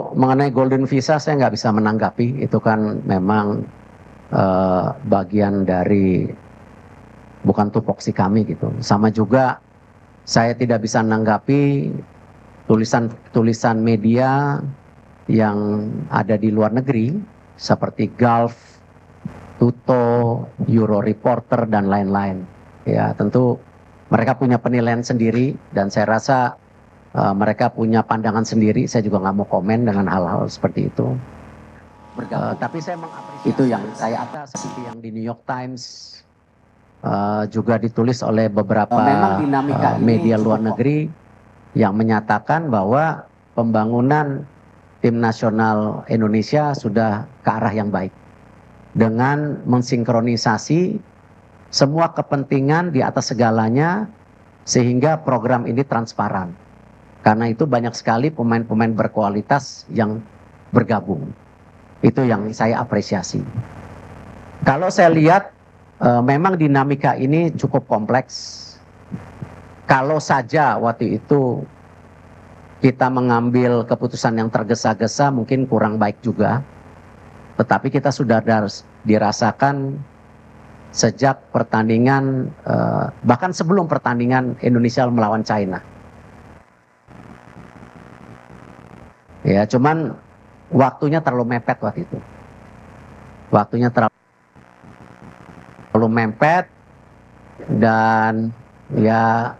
Kalau mengenai golden visa saya nggak bisa menanggapi, itu kan memang bagian dari bukan tupoksi kami gitu. Sama juga saya tidak bisa menanggapi tulisan media yang ada di luar negeri seperti Gulf, Tuto, Euro Reporter dan lain-lain. Ya tentu mereka punya penilaian sendiri dan saya rasa mereka punya pandangan sendiri. Saya juga nggak mau komen dengan hal-hal seperti itu. Tapi saya mengapresiasi itu yang saya atas seperti yang di New York Times juga ditulis oleh beberapa media luar negeri yang menyatakan bahwa pembangunan tim nasional Indonesia sudah ke arah yang baik dengan mensinkronisasi semua kepentingan di atas segalanya sehingga program ini transparan. Karena itu banyak sekali pemain-pemain berkualitas yang bergabung. Itu yang saya apresiasi. Kalau saya lihat memang dinamika ini cukup kompleks. Kalau saja waktu itu kita mengambil keputusan yang tergesa-gesa mungkin kurang baik juga. Tetapi kita sudah dirasakan sejak pertandingan, bahkan sebelum pertandingan Indonesia melawan China. Ya, cuman waktunya terlalu mepet waktu itu. Waktunya terlalu mepet dan ya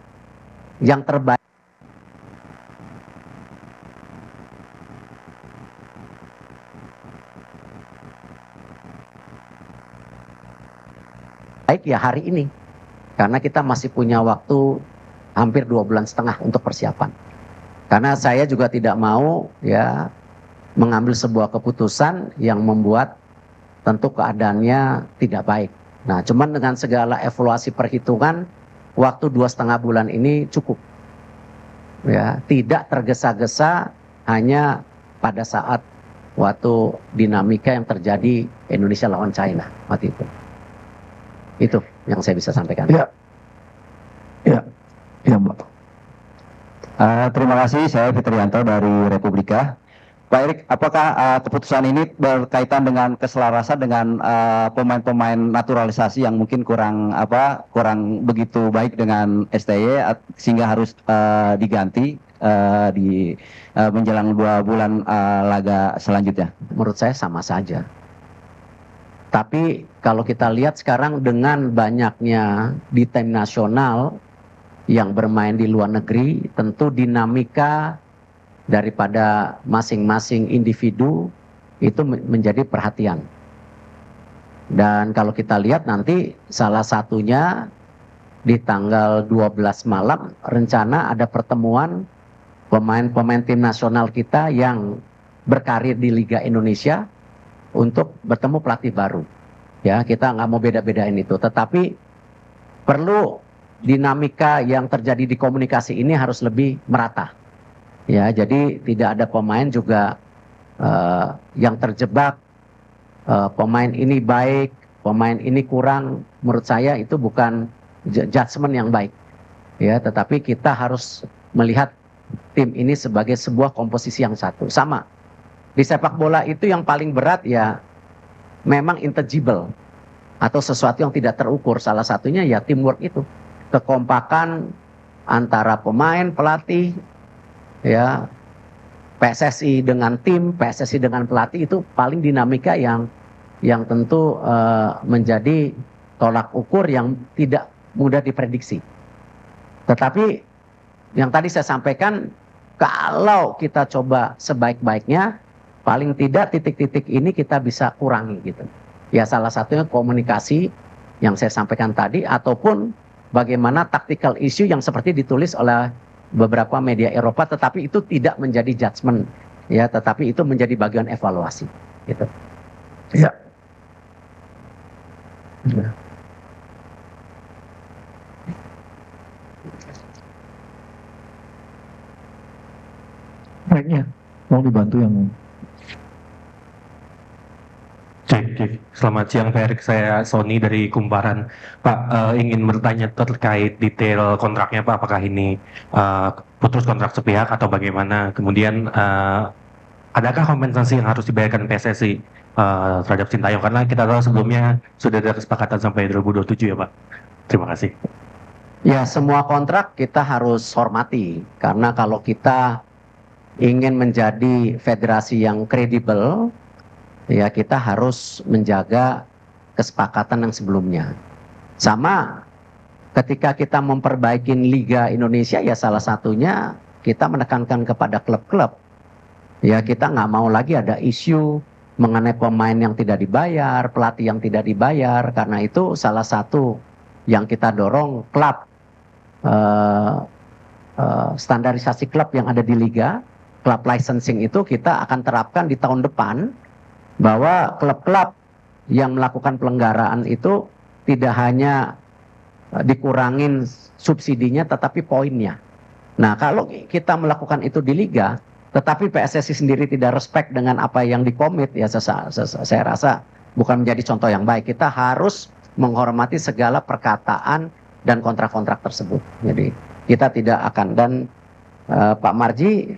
yang terbaik ya hari ini. Karena kita masih punya waktu hampir 2,5 bulan untuk persiapan. Karena saya juga tidak mau ya mengambil sebuah keputusan yang membuat tentu keadaannya tidak baik. Nah, cuman dengan segala evaluasi perhitungan, waktu 2,5 bulan ini cukup. Ya, tidak tergesa-gesa hanya pada saat waktu dinamika yang terjadi Indonesia lawan China waktu itu. Itu yang saya bisa sampaikan. Ya, Mbak. Terima kasih, saya Fitrianto dari Republika. Pak Erik, apakah keputusan ini berkaitan dengan keselarasan dengan pemain-pemain naturalisasi yang mungkin kurang begitu baik dengan STY sehingga harus diganti di menjelang 2 bulan laga selanjutnya? Menurut saya sama saja. Tapi kalau kita lihat sekarang dengan banyaknya di tim nasional yang bermain di luar negeri, tentu dinamika daripada masing-masing individu itu menjadi perhatian. Dan kalau kita lihat nanti salah satunya di tanggal 12 malam rencana ada pertemuan pemain-pemain tim nasional kita yang berkarir di Liga Indonesia untuk bertemu pelatih baru. Ya, kita nggak mau beda-bedain itu, tetapi perlu dinamika yang terjadi di komunikasi ini harus lebih merata. Ya, jadi tidak ada pemain juga yang terjebak pemain ini baik, pemain ini kurang. Menurut saya itu bukan judgement yang baik. Ya, tetapi kita harus melihat tim ini sebagai sebuah komposisi yang satu. Sama. Di sepak bola itu yang paling berat ya memang intangible atau sesuatu yang tidak terukur. Salah satunya ya teamwork itu. Kekompakan antara pemain, pelatih, ya PSSI dengan tim, PSSI dengan pelatih itu paling dinamika yang tentu menjadi tolak ukur yang tidak mudah diprediksi. Tetapi yang tadi saya sampaikan, kalau kita coba sebaik-baiknya, paling tidak titik-titik ini kita bisa kurangi gitu. Ya salah satunya komunikasi yang saya sampaikan tadi, ataupun bagaimana tactical issue yang seperti ditulis oleh beberapa media Eropa, tetapi itu tidak menjadi judgement, ya, tetapi itu menjadi bagian evaluasi, gitu. Ya. Baiknya, mau dibantu yang Cek. Selamat siang Pak Erik, saya Sony dari Kumparan. Pak, ingin bertanya terkait detail kontraknya Pak, apakah ini putus kontrak sepihak atau bagaimana? Kemudian adakah kompensasi yang harus dibayarkan PSSI terhadap Sintayong? Karena kita tahu sebelumnya sudah ada kesepakatan sampai 2027 ya Pak. Terima kasih. Ya, semua kontrak kita harus hormati, karena kalau kita ingin menjadi federasi yang kredibel, ya kita harus menjaga kesepakatan yang sebelumnya. Sama ketika kita memperbaiki Liga Indonesia, ya salah satunya kita menekankan kepada klub-klub. Ya kita nggak mau lagi ada isu mengenai pemain yang tidak dibayar, pelatih yang tidak dibayar. Karena itu salah satu yang kita dorong klub, standarisasi klub yang ada di Liga, klub licensing itu kita akan terapkan di tahun depan, bahwa klub-klub yang melakukan pelanggaran itu tidak hanya dikurangin subsidinya tetapi poinnya. Nah kalau kita melakukan itu di Liga, tetapi PSSI sendiri tidak respect dengan apa yang dikomit, ya saya rasa bukan menjadi contoh yang baik. Kita harus menghormati segala perkataan dan kontrak-kontrak tersebut. Jadi kita tidak akan, dan Pak Marji,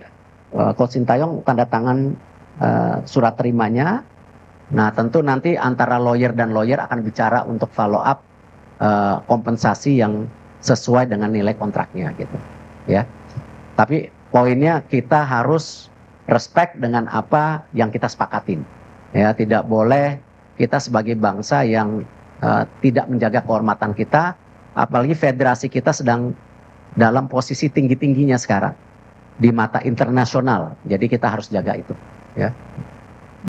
Coach Sintayong tanda tangan surat terimanya. Nah tentu nanti antara lawyer dan lawyer akan bicara untuk follow up kompensasi yang sesuai dengan nilai kontraknya gitu ya. Tapi poinnya kita harus respect dengan apa yang kita sepakatin. Ya, tidak boleh kita sebagai bangsa yang tidak menjaga kehormatan kita, apalagi federasi kita sedang dalam posisi tinggi-tingginya sekarang di mata internasional. Jadi kita harus jaga itu, ya.